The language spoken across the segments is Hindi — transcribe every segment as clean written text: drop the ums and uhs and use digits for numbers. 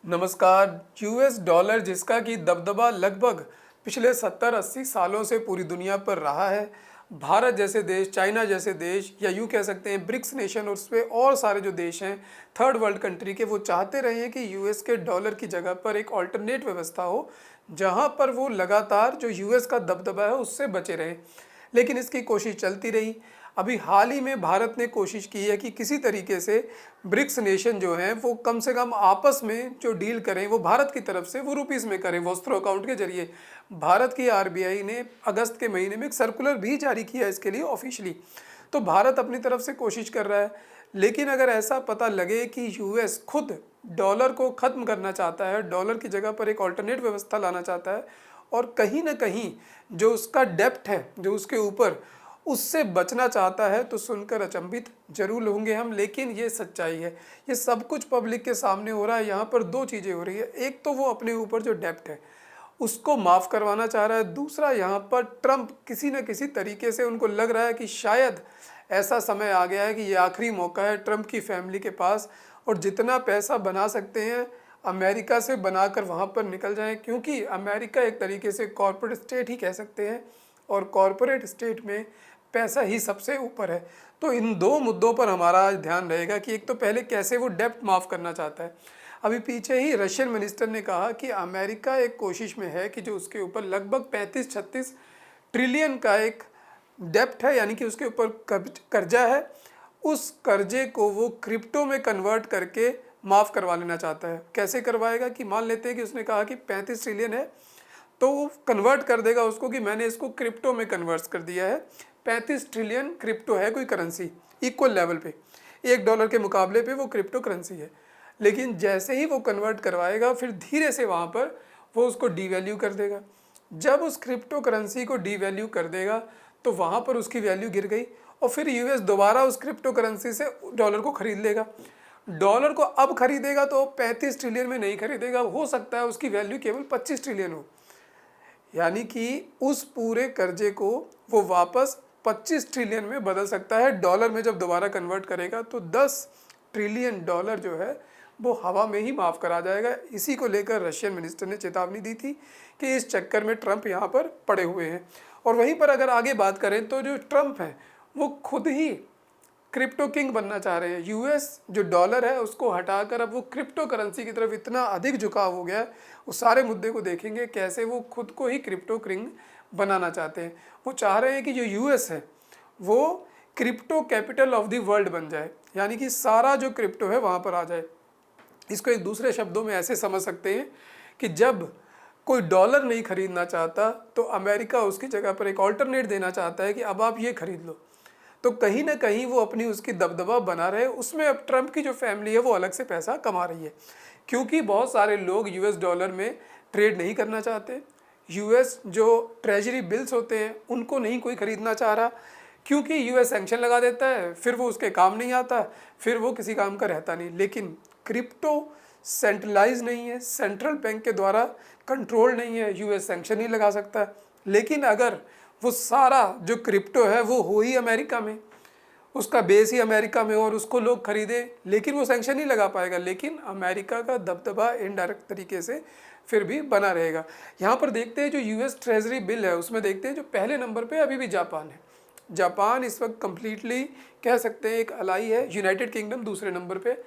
नमस्कार। यूएस डॉलर जिसका कि दबदबा लगभग पिछले 70-80 सालों से पूरी दुनिया पर रहा है। भारत जैसे देश, चाइना जैसे देश या यूँ कह सकते हैं ब्रिक्स नेशन और उसपे और सारे जो देश हैं थर्ड वर्ल्ड कंट्री के, वो चाहते रहे हैं कि यूएस के डॉलर की जगह पर एक ऑल्टरनेट व्यवस्था हो, जहाँ पर वो लगातार जो यूएस का दबदबा है उससे बचे रहे। लेकिन इसकी कोशिश चलती रही। अभी हाल ही में भारत ने कोशिश की है कि किसी तरीके से ब्रिक्स नेशन जो हैं वो कम से कम आपस में जो डील करें वो भारत की तरफ से वो रुपीस में करें, वॉस्त्रो अकाउंट के जरिए। भारत की आरबीआई ने अगस्त के महीने में एक सर्कुलर भी जारी किया इसके लिए ऑफिशियली। तो भारत अपनी तरफ से कोशिश कर रहा है। लेकिन अगर ऐसा पता लगे कि यूएस खुद डॉलर को ख़त्म करना चाहता है, डॉलर की जगह पर एक ऑल्टरनेट व्यवस्था लाना चाहता है और कहीं ना कहीं जो उसका डेप्ट है जो उसके ऊपर, उससे बचना चाहता है, तो सुनकर अचंभित जरूर होंगे हम। लेकिन ये सच्चाई है, ये सब कुछ पब्लिक के सामने हो रहा है। यहाँ पर दो चीज़ें हो रही है। एक तो वो अपने ऊपर जो डेप्ट है उसको माफ़ करवाना चाह रहा है। दूसरा, यहाँ पर ट्रंप किसी न किसी तरीके से उनको लग रहा है कि शायद ऐसा समय आ गया है कि ये आखिरी मौका है ट्रंप की फैमिली के पास, और जितना पैसा बना सकते हैं अमेरिका से बनाकर वहाँ पर निकल जाएं, क्योंकि अमेरिका एक तरीके से कॉरपोरेट स्टेट ही कह सकते हैं और कॉरपोरेट स्टेट में पैसा ही सबसे ऊपर है। तो इन दो मुद्दों पर हमारा आज ध्यान रहेगा कि एक तो पहले कैसे वो डेप्ट माफ़ करना चाहता है। अभी पीछे ही रशियन मिनिस्टर ने कहा कि अमेरिका एक कोशिश में है कि जो उसके ऊपर लगभग 35-36 ट्रिलियन का एक डेप्ट है, यानी कि उसके ऊपर कर्जा है, उस कर्जे को वो क्रिप्टो में कन्वर्ट करके माफ़ करवा लेना चाहता है। कैसे करवाएगा कि मान लेते हैं कि उसने कहा कि 35 ट्रिलियन है, तो वो कन्वर्ट कर देगा उसको कि मैंने इसको क्रिप्टो में कन्वर्ट कर दिया है। 35 ट्रिलियन क्रिप्टो है कोई करेंसी, इक्वल लेवल पे, $1 के मुकाबले पे वो क्रिप्टो करेंसी है। लेकिन जैसे ही वो कन्वर्ट करवाएगा फिर धीरे से वहाँ पर वो उसको डीवैल्यू कर देगा। जब उस क्रिप्टो करेंसी को डीवैल्यू कर देगा तो वहाँ पर उसकी वैल्यू गिर गई और फिर यूएस दोबारा उस क्रिप्टो करेंसी से डॉलर को खरीद लेगा। डॉलर को अब खरीदेगा तो 35 ट्रिलियन में नहीं खरीदेगा, हो सकता है उसकी वैल्यू केवल 25 ट्रिलियन हो। यानी कि उस पूरे कर्जे को वो वापस 25 ट्रिलियन में बदल सकता है। डॉलर में जब दोबारा कन्वर्ट करेगा तो 10 ट्रिलियन डॉलर जो है वो हवा में ही माफ़ करा जाएगा। इसी को लेकर रशियन मिनिस्टर ने चेतावनी दी थी कि इस चक्कर में ट्रंप यहाँ पर पड़े हुए हैं। और वहीं पर अगर आगे बात करें तो जो ट्रंप हैं वो खुद ही क्रिप्टो किंग बनना चाह रहे हैं। यूएस जो डॉलर है उसको हटाकर अब वो क्रिप्टो करेंसी की तरफ इतना अधिक झुकाव हो गया है। उस सारे मुद्दे को देखेंगे कैसे वो खुद को ही क्रिप्टो किंग बनाना चाहते हैं। वो चाह रहे हैं कि जो यूएस है वो crypto capital of the world बन जाए, यानी कि सारा जो क्रिप्टो है वहाँ पर आ जाए। इसको एक दूसरे शब्दों में ऐसे समझ सकते हैं कि जब कोई डॉलर नहीं खरीदना चाहता तो अमेरिका उसकी जगह पर एक ऑल्टरनेट देना चाहता है कि अब आप ये खरीद लो। तो कहीं ना कहीं वो अपनी उसकी दबदबा बना रहे। उसमें अब ट्रंप की जो फैमिली है वो अलग से पैसा कमा रही है, क्योंकि बहुत सारे लोग यूएस डॉलर में ट्रेड नहीं करना चाहते। यूएस जो ट्रेजरी बिल्स होते हैं उनको नहीं कोई खरीदना चाह रहा, क्योंकि यूएस सैंक्शन लगा देता है, फिर वो उसके काम नहीं आता, फिर वो किसी काम का रहता नहीं। लेकिन क्रिप्टो सेंट्रलाइज नहीं है, सेंट्रल बैंक के द्वारा कंट्रोल नहीं है, यूएस सैंक्शन नहीं लगा सकता। लेकिन अगर वो सारा जो क्रिप्टो है वो हो ही अमेरिका में, उसका बेस ही अमेरिका में और उसको लोग खरीदे, लेकिन वो सैंक्शन नहीं लगा पाएगा। लेकिन अमेरिका का दबदबा इनडायरेक्ट तरीके से फिर भी बना रहेगा। यहाँ पर देखते हैं जो यूएस ट्रेजरी बिल है उसमें देखते हैं जो पहले नंबर पे अभी भी जापान है। जापान इस वक्त कम्प्लीटली कह सकते हैं एक अलाई है। यूनाइटेड किंगडम दूसरे नंबर पे,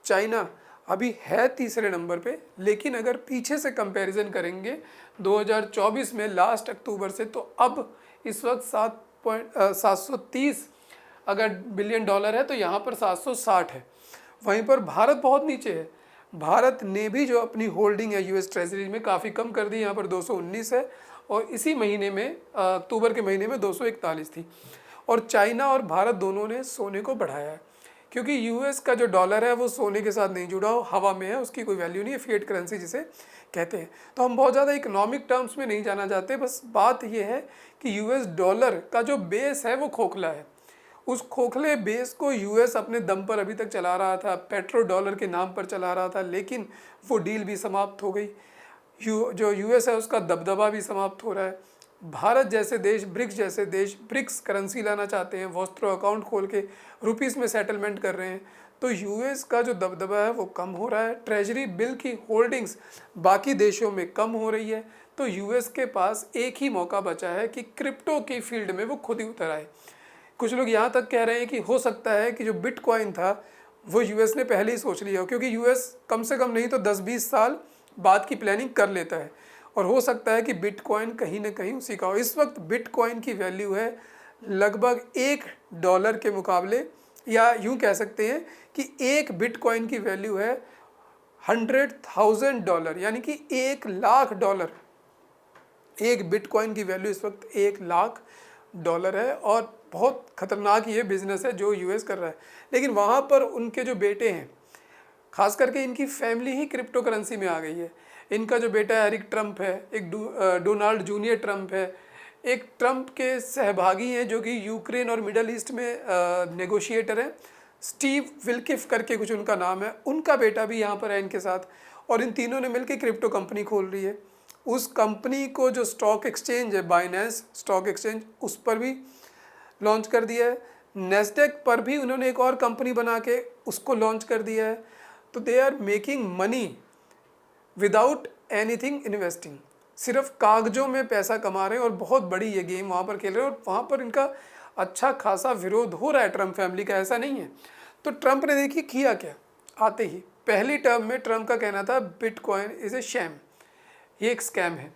चाइना अभी है तीसरे नंबर पे। लेकिन अगर पीछे से कंपैरिजन करेंगे 2024 में लास्ट अक्टूबर से, तो अब इस वक्त 730 अगर बिलियन डॉलर है तो यहाँ पर 760 है। वहीं पर भारत बहुत नीचे है। भारत ने भी जो अपनी होल्डिंग है यूएस ट्रेजरी में काफ़ी कम कर दी, यहाँ पर 219 है और इसी महीने में अक्टूबर के महीने में 241 थी। और चाइना और भारत दोनों ने सोने को बढ़ाया है, क्योंकि यूएस का जो डॉलर है वो सोने के साथ नहीं जुड़ा, हवा में है, उसकी कोई वैल्यू नहीं है, फिएट करेंसी जिसे कहते हैं। तो हम बहुत ज़्यादा इकोनॉमिक टर्म्स में नहीं जाना चाहते, बस बात ये है कि यूएस डॉलर का जो बेस है वो खोखला है। उस खोखले बेस को यूएस अपने दम पर अभी तक चला रहा था, पेट्रो डॉलर के नाम पर चला रहा था, लेकिन वो डील भी समाप्त हो गई। जो यूएस है उसका दबदबा भी समाप्त हो रहा है। भारत जैसे देश, ब्रिक्स जैसे देश ब्रिक्स करेंसी लाना चाहते हैं, वॉस्त्रो अकाउंट खोल के रुपीस में सेटलमेंट कर रहे हैं। तो यूएस का जो दबदबा है वो कम हो रहा है, ट्रेजरी बिल की होल्डिंग्स बाकी देशों में कम हो रही है। तो यूएस के पास एक ही मौका बचा है कि क्रिप्टो की फील्ड में वो खुद ही उतर आए। कुछ लोग यहाँ तक कह रहे हैं कि हो सकता है कि जो बिटकॉइन था वो यूएस ने पहले ही सोच लिया हो, क्योंकि यूएस कम से कम नहीं तो 10-20 साल बाद की प्लानिंग कर लेता है, और हो सकता है कि बिटकॉइन कहीं ना कहीं उसी का हो। इस वक्त बिटकॉइन की वैल्यू है लगभग $1 के मुकाबले, या यूं कह सकते हैं कि एक बिटकॉइन की वैल्यू है $100,000, यानी कि $1,00,000। एक बिटकॉइन की वैल्यू इस वक्त $1,00,000 है, और बहुत खतरनाक ये बिजनेस है जो यूएस कर रहा है। लेकिन वहाँ पर उनके जो बेटे हैं, खास करके इनकी फैमिली ही क्रिप्टो करेंसी में आ गई है। इनका जो बेटा है एरिक ट्रंप है, एक डोनाल्ड जूनियर ट्रंप है, एक ट्रंप के सहभागी हैं जो कि यूक्रेन और मिडल ईस्ट में नेगोशिएटर हैं, स्टीव विल्किफ करके कुछ उनका नाम है, उनका बेटा भी यहाँ पर है इनके साथ, और इन तीनों ने मिलकर क्रिप्टो कंपनी खोल रही है। उस कंपनी को जो स्टॉक एक्सचेंज है बाइनेंस स्टॉक एक्सचेंज, उस पर भी लॉन्च कर दिया है। नेस्डेक पर भी उन्होंने एक और कंपनी बना के उसको लॉन्च कर दिया है। तो they are making money without anything investing, सिर्फ कागजों में पैसा कमा रहे हैं, और बहुत बड़ी ये गेम वहाँ पर खेल रहे हैं, और वहाँ पर इनका अच्छा खासा विरोध हो रहा है ट्रंप फैमिली का, ऐसा नहीं है। तो ट्रंप ने देखिए किया क्या, आते ही पहली टर्म में ट्रंप का कहना था बिटकॉइन इज़ ए शैम, ये एक स्कैम है,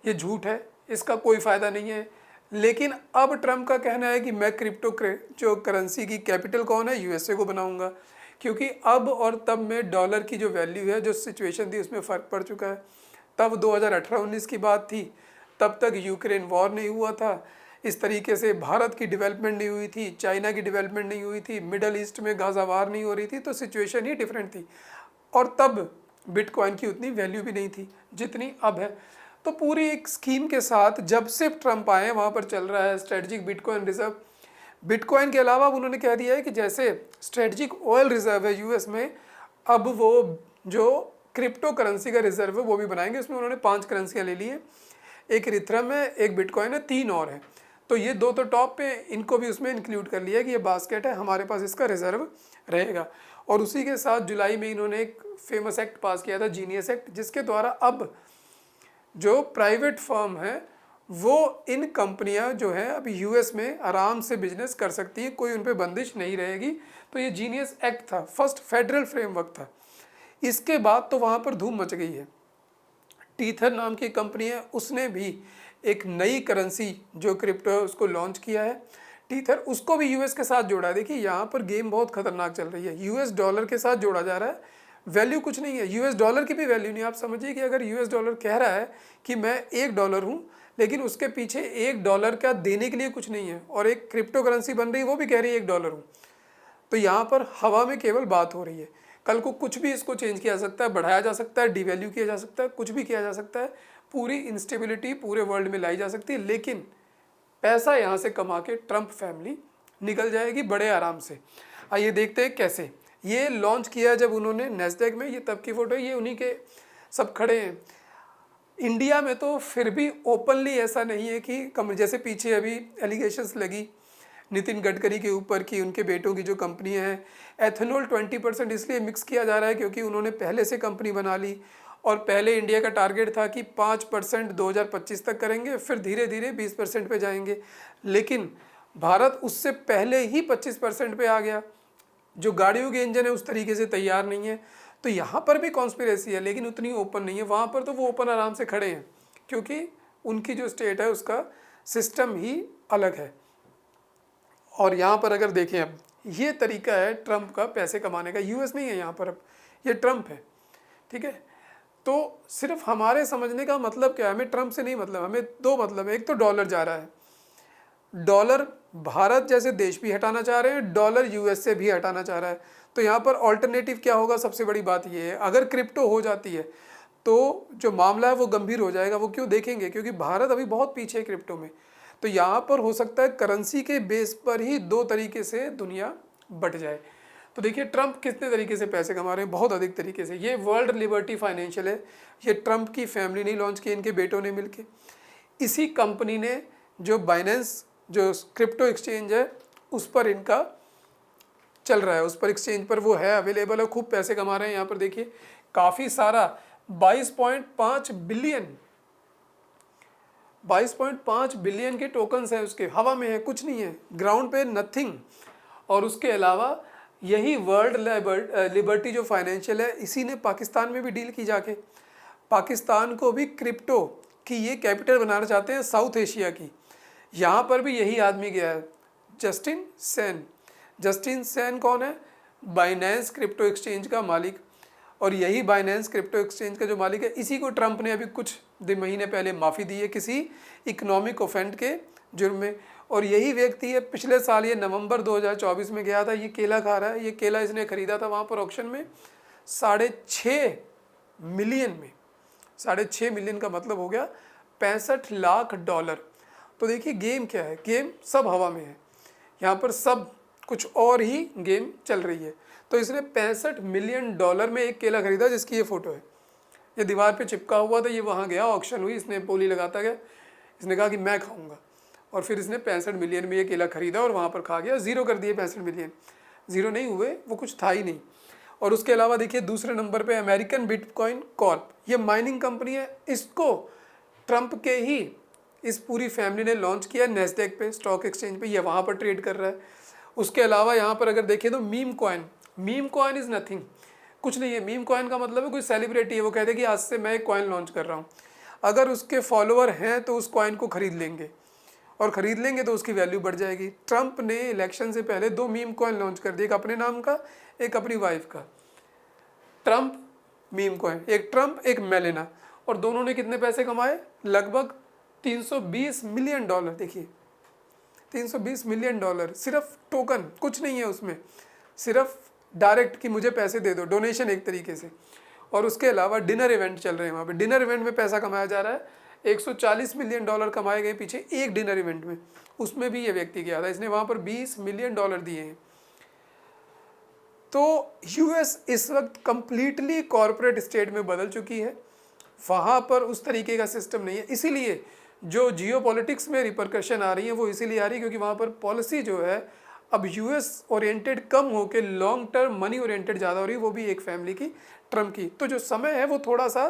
ये झूठ है, इसका कोई फ़ायदा नहीं है। लेकिन अब ट्रंप का कहना है कि मैं क्रिप्टो जो करेंसी की कैपिटल कौन है, यूएसए को बनाऊंगा, क्योंकि अब और तब में डॉलर की जो वैल्यू है, जो सिचुएशन थी उसमें फ़र्क पड़ चुका है। तब 2018-19 की बात थी, तब तक यूक्रेन वॉर नहीं हुआ था, इस तरीके से भारत की डेवलपमेंट नहीं हुई थी, चाइना की डेवलपमेंट नहीं हुई थी, मिडल ईस्ट में गाज़ा वार नहीं हो रही थी, तो सिचुएशन ही डिफरेंट थी। और तब बिटकॉइन की उतनी वैल्यू भी नहीं थी जितनी अब है। तो पूरी एक स्कीम के साथ जब से ट्रंप आए वहाँ पर चल रहा है स्ट्रेटजिक बिटकॉइन रिजर्व। बिटकॉइन के अलावा उन्होंने कह दिया है कि जैसे स्ट्रेटजिक ऑयल रिजर्व है यूएस में, अब वो जो क्रिप्टो करेंसी का रिजर्व है वो भी बनाएंगे। उसमें उन्होंने 5 करेंसियाँ ले ली है, एक इथेरियम है, एक बिटकॉइन है, 3 और है। तो ये दो तो टॉप पे, इनको भी उसमें इंक्लूड कर लिया है कि ये बास्केट है, हमारे पास इसका रिजर्व रहेगा। और उसी के साथ जुलाई में इन्होंने एक फेमस एक्ट पास किया था, जीनियस एक्ट, जिसके द्वारा अब जो प्राइवेट फर्म है वो इन कंपनियां जो हैं अभी यूएस में आराम से बिजनेस कर सकती हैं, कोई उन पर बंदिश नहीं रहेगी। तो ये जीनियस एक्ट था, फर्स्ट फेडरल फ्रेमवर्क था। इसके बाद तो वहाँ पर धूम मच गई है। टीथर नाम की कंपनी है, उसने भी एक नई करेंसी जो क्रिप्टो है उसको लॉन्च किया है। टीथर, उसको भी यूएस के साथ जोड़ा है। देखिए यहाँ पर गेम बहुत खतरनाक चल रही है, यूएस डॉलर के साथ जोड़ा जा रहा है, वैल्यू कुछ नहीं है, यूएस डॉलर की भी वैल्यू नहीं। आप समझिए कि अगर यूएस डॉलर कह रहा है कि मैं $1 हूँ, लेकिन उसके पीछे $1 का देने के लिए कुछ नहीं है, और एक क्रिप्टो करेंसी बन रही है वो भी कह रही है $1 हूँ। तो यहाँ पर हवा में केवल बात हो रही है, कल को कुछ भी इसको चेंज किया जा सकता है, बढ़ाया जा सकता है, डिवैल्यू किया जा सकता है, कुछ भी किया जा सकता है, पूरी इंस्टेबिलिटी पूरे वर्ल्ड में लाई जा सकती है। लेकिन पैसा यहाँ से कमा के ट्रंप फैमिली निकल जाएगी बड़े आराम से। आइए देखते हैं कैसे। ये लॉन्च किया जब उन्होंने नेस्डेक में, ये तब की फ़ोटो, ये उन्हीं के सब खड़े हैं। इंडिया में तो फिर भी ओपनली ऐसा नहीं है कि जैसे पीछे अभी एलिगेशंस लगी नितिन गडकरी के ऊपर कि उनके बेटों की जो कंपनियां हैं, एथेनॉल 20% इसलिए मिक्स किया जा रहा है क्योंकि उन्होंने पहले से कंपनी बना ली, और पहले इंडिया का टारगेट था कि 5% 2025 तक करेंगे, फिर धीरे धीरे 20% पे जाएंगे। लेकिन भारत उससे पहले ही 25% पे आ गया। जो गाड़ियों के इंजन है उस तरीके से तैयार नहीं है। तो यहाँ पर भी कॉन्स्पिरेसी है, लेकिन उतनी ओपन नहीं है। वहाँ पर तो वो ओपन आराम से खड़े हैं, क्योंकि उनकी जो स्टेट है उसका सिस्टम ही अलग है। और यहाँ पर अगर देखें, अब ये तरीका है ट्रंप का पैसे कमाने का, यूएस नहीं है यहाँ पर, अब ये ट्रंप है, ठीक है। तो सिर्फ हमारे समझने का मतलब क्या है, हमें ट्रंप से नहीं मतलब, हमें दो मतलब है। एक तो डॉलर जा रहा है, डॉलर भारत जैसे देश भी हटाना चाह रहे हैं, डॉलर यूएस से भी हटाना चाह रहा है। तो यहाँ पर ऑल्टरनेटिव क्या होगा, सबसे बड़ी बात ये है, अगर क्रिप्टो हो जाती है तो जो मामला है वो गंभीर हो जाएगा। वो क्यों देखेंगे, क्योंकि भारत अभी बहुत पीछे है क्रिप्टो में। तो यहाँ पर हो सकता है करेंसी के बेस पर ही दो तरीके से दुनिया बट जाए। तो देखिए ट्रंप कितने तरीके से पैसे कमा रहे हैं, बहुत अधिक तरीके से। ये वर्ल्ड लिबर्टी फाइनेंशियल है, ये ट्रंप की फैमिली ने लॉन्च की, इनके बेटों ने मिलके। इसी कंपनी ने जो बाइनेंस जो क्रिप्टो एक्सचेंज है उस पर इनका चल रहा है, उस पर एक्सचेंज पर वो है, अवेलेबल है, खूब पैसे कमा रहे हैं। यहाँ पर देखिए काफ़ी सारा 22.5 बिलियन 22.5 बिलियन के टोकन्स हैं उसके, हवा में है, कुछ नहीं है, ग्राउंड पे नथिंग। और उसके अलावा यही वर्ल्ड लिबर्टी जो फाइनेंशियल है, इसी ने पाकिस्तान में भी डील की जाके, पाकिस्तान को भी क्रिप्टो की ये कैपिटल बनाना चाहते हैं साउथ एशिया की। यहाँ पर भी यही आदमी गया है, जस्टिन सेन। जस्टिन सेन कौन है? बाइनेंस क्रिप्टो एक्सचेंज का मालिक। और यही बाइनेंस क्रिप्टो एक्सचेंज का जो मालिक है, इसी को ट्रंप ने अभी कुछ महीने पहले माफ़ी दी है किसी इकोनॉमिक ऑफेंड के जुर्म में। और यही व्यक्ति है, पिछले साल ये नवंबर 2024 में गया था, ये केला खा रहा है। ये केला इसने खरीदा था वहाँ पर ऑक्शन में 6.5 मिलियन में। 6.5 मिलियन का मतलब हो गया $65 लाख। तो देखिए गेम क्या है, गेम सब हवा में है, यहाँ पर सब कुछ और ही गेम चल रही है। तो इसने $65 मिलियन में एक केला खरीदा, जिसकी ये फ़ोटो है, ये दीवार पे चिपका हुआ था। ये वहाँ गया, ऑक्शन हुई, इसने बोली लगाता गया, इसने कहा कि मैं खाऊंगा, और फिर इसने 65 मिलियन में ये केला खरीदा और वहाँ पर खा गया, ज़ीरो कर दिए 65 मिलियन। ज़ीरो नहीं हुए, वो कुछ था ही नहीं। और उसके अलावा देखिए दूसरे नंबर पे अमेरिकन बिटकॉइन कॉर्प, ये माइनिंग कंपनी है, इसको ट्रंप के ही इस पूरी फैमिली ने लॉन्च किया नेस्डेक पे, स्टॉक एक्सचेंज पे, ये वहाँ पर ट्रेड कर रहा है। उसके अलावा यहाँ पर अगर देखें तो मीम कॉइन इज़ नथिंग, कुछ नहीं है। मीम कॉइन का मतलब है कोई सेलिब्रिटी है, वो कहते हैं कि आज से मैं एक कॉइन लॉन्च कर रहा हूँ, अगर उसके फॉलोअर हैं तो उस कॉइन को खरीद लेंगे, और ख़रीद लेंगे तो उसकी वैल्यू बढ़ जाएगी। ट्रंप ने इलेक्शन से पहले 2 मीम कॉइन लॉन्च कर दिए, एक अपने नाम का, एक अपनी वाइफ का। ट्रंप मीम कॉइन, एक ट्रंप एक मेलेना, और दोनों ने कितने पैसे कमाए? लगभग $320 मिलियन। देखिए $320 मिलियन सिर्फ टोकन, कुछ नहीं है उसमें, सिर्फ डायरेक्ट कि मुझे पैसे दे दो, डोनेशन एक तरीके से। और उसके अलावा डिनर इवेंट चल रहे हैं वहाँ पे, डिनर इवेंट में पैसा कमाया जा रहा है। $140 मिलियन कमाए गए पीछे एक डिनर इवेंट में, उसमें भी ये व्यक्ति गया था, इसने वहाँ पर $20 मिलियन दिए हैं। तो यूएस इस वक्त कंप्लीटली कॉरपोरेट स्टेट में बदल चुकी है, वहाँ पर उस तरीके का सिस्टम नहीं है। इसीलिए जो जियोपॉलिटिक्स में रिपरकशन आ रही है वो इसीलिए आ रही है क्योंकि वहाँ पर पॉलिसी जो है अब यूएस ओरिएंटेड कम होकर लॉन्ग टर्म मनी ओरिएंटेड ज़्यादा हो रही है, वो भी एक फैमिली की, ट्रम्प की। तो जो समय है वो थोड़ा सा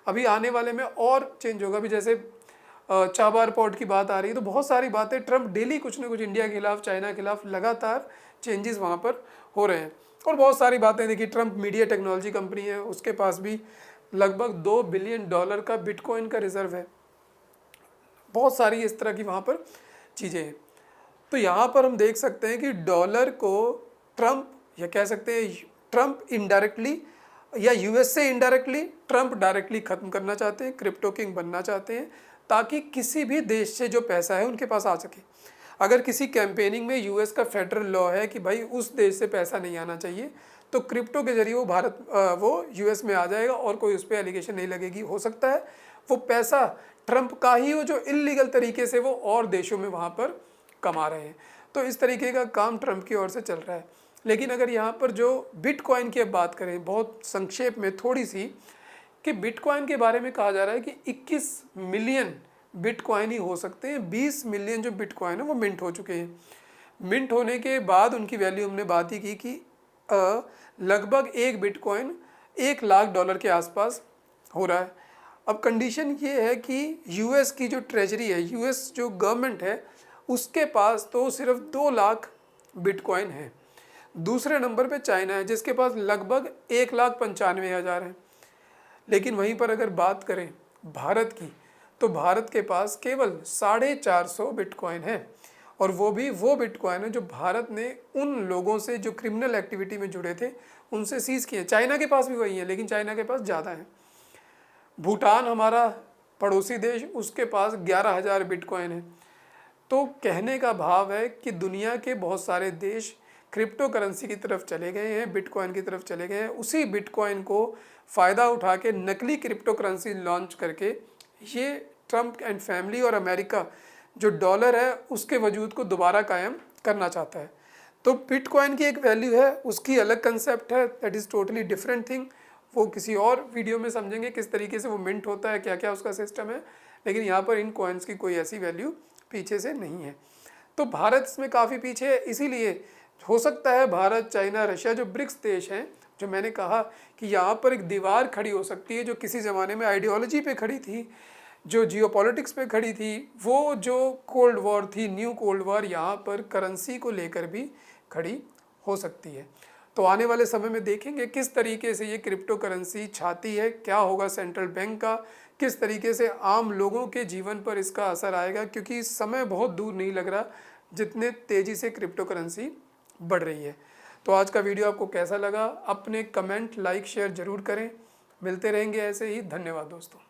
अभी आने वाले में और चेंज होगा। अभी जैसे चाबार पोर्ट की बात आ रही है, तो बहुत सारी बातें, ट्रम्प डेली कुछ ना कुछ इंडिया के खिलाफ, चाइना के खिलाफ लगातार चेंजेस वहाँ पर हो रहे हैं। और बहुत सारी बातें देखिए, ट्रम्प मीडिया टेक्नोलॉजी कंपनी है, उसके पास भी लगभग $2 बिलियन का बिटकॉइन का रिजर्व है। बहुत सारी इस तरह की वहाँ पर चीज़ें हैं। तो यहाँ पर हम देख सकते हैं कि डॉलर को ट्रम्प, या कह सकते हैं ट्रम्प इनडायरेक्टली या यूएस से इनडायरेक्टली, ट्रम्प डायरेक्टली ख़त्म करना चाहते हैं, क्रिप्टो किंग बनना चाहते हैं, ताकि किसी भी देश से जो पैसा है उनके पास आ सके। अगर किसी कैंपेनिंग में यूएस का फेडरल लॉ है कि भाई उस देश से पैसा नहीं आना चाहिए, तो क्रिप्टो के जरिए वो यूएस में आ जाएगा और कोई उस पर एलिगेशन नहीं लगेगी। हो सकता है वो पैसा ट्रम्प का ही हो जो इल्लीगल तरीके से वो और देशों में वहाँ पर कमा रहे हैं। तो इस तरीके का काम ट्रम्प की ओर से चल रहा है। लेकिन अगर यहाँ पर जो बिटकॉइन की अब बात करें बहुत संक्षेप में थोड़ी सी, कि बिटकॉइन के बारे में कहा जा रहा है कि 21 मिलियन बिटकॉइन ही हो सकते हैं। 20 मिलियन जो बिटकॉइन है वो मिंट हो चुके हैं। मिंट होने के बाद उनकी वैल्यू हमने बात ही की कि लगभग एक बिटकॉइन $1 लाख के आसपास हो रहा है। अब कंडीशन ये है कि यूएस की जो ट्रेजरी है, यूएस जो गवर्नमेंट है, उसके पास तो सिर्फ 2 लाख बिटकॉइन है। दूसरे नंबर पे चाइना है जिसके पास लगभग 1,95,000 है। लेकिन वहीं पर अगर बात करें भारत की, तो भारत के पास केवल 450 बिटकॉइन है, और वो भी वो बिटकॉइन है जो भारत ने उन लोगों से जो क्रिमिनल एक्टिविटी में जुड़े थे उनसे सीज़ किए। चाइना के पास भी वही है, लेकिन चाइना के पास ज़्यादा है। भूटान हमारा पड़ोसी देश, उसके पास 11,000 बिटकॉइन है। तो कहने का भाव है कि दुनिया के बहुत सारे देश क्रिप्टो करेंसी की तरफ चले गए हैं, बिटकॉइन की तरफ चले गए हैं। उसी बिटकॉइन को फ़ायदा उठा के नकली क्रिप्टो करेंसी लॉन्च करके ये ट्रम्प एंड फैमिली और अमेरिका जो डॉलर है उसके वजूद को दोबारा कायम करना चाहता है। तो बिटकॉइन की एक वैल्यू है, उसकी अलग कंसेप्ट है, that is totally different thing. वो किसी और वीडियो में समझेंगे किस तरीके से वो मिंट होता है, क्या क्या उसका सिस्टम है। लेकिन यहाँ पर इन कॉइन्स की कोई ऐसी वैल्यू पीछे से नहीं है। तो भारत इसमें काफ़ी पीछे है, इसीलिए हो सकता है भारत, चाइना, रशिया जो ब्रिक्स देश हैं, जो मैंने कहा कि यहाँ पर एक दीवार खड़ी हो सकती है जो किसी ज़माने में आइडियोलॉजी पे खड़ी थी, जो जियोपॉलिटिक्स पे खड़ी थी, वो जो कोल्ड वॉर थी, न्यू कोल्ड वॉर, यहाँ पर करेंसी को लेकर भी खड़ी हो सकती है। तो आने वाले समय में देखेंगे किस तरीके से ये क्रिप्टो करेंसी छाती है, क्या होगा सेंट्रल बैंक का, किस तरीके से आम लोगों के जीवन पर इसका असर आएगा, क्योंकि समय बहुत दूर नहीं लग रहा जितने तेज़ी से क्रिप्टो करेंसी बढ़ रही है। तो आज का वीडियो आपको कैसा लगा, अपने कमेंट, लाइक, शेयर जरूर करें। मिलते रहेंगे ऐसे ही। धन्यवाद दोस्तों।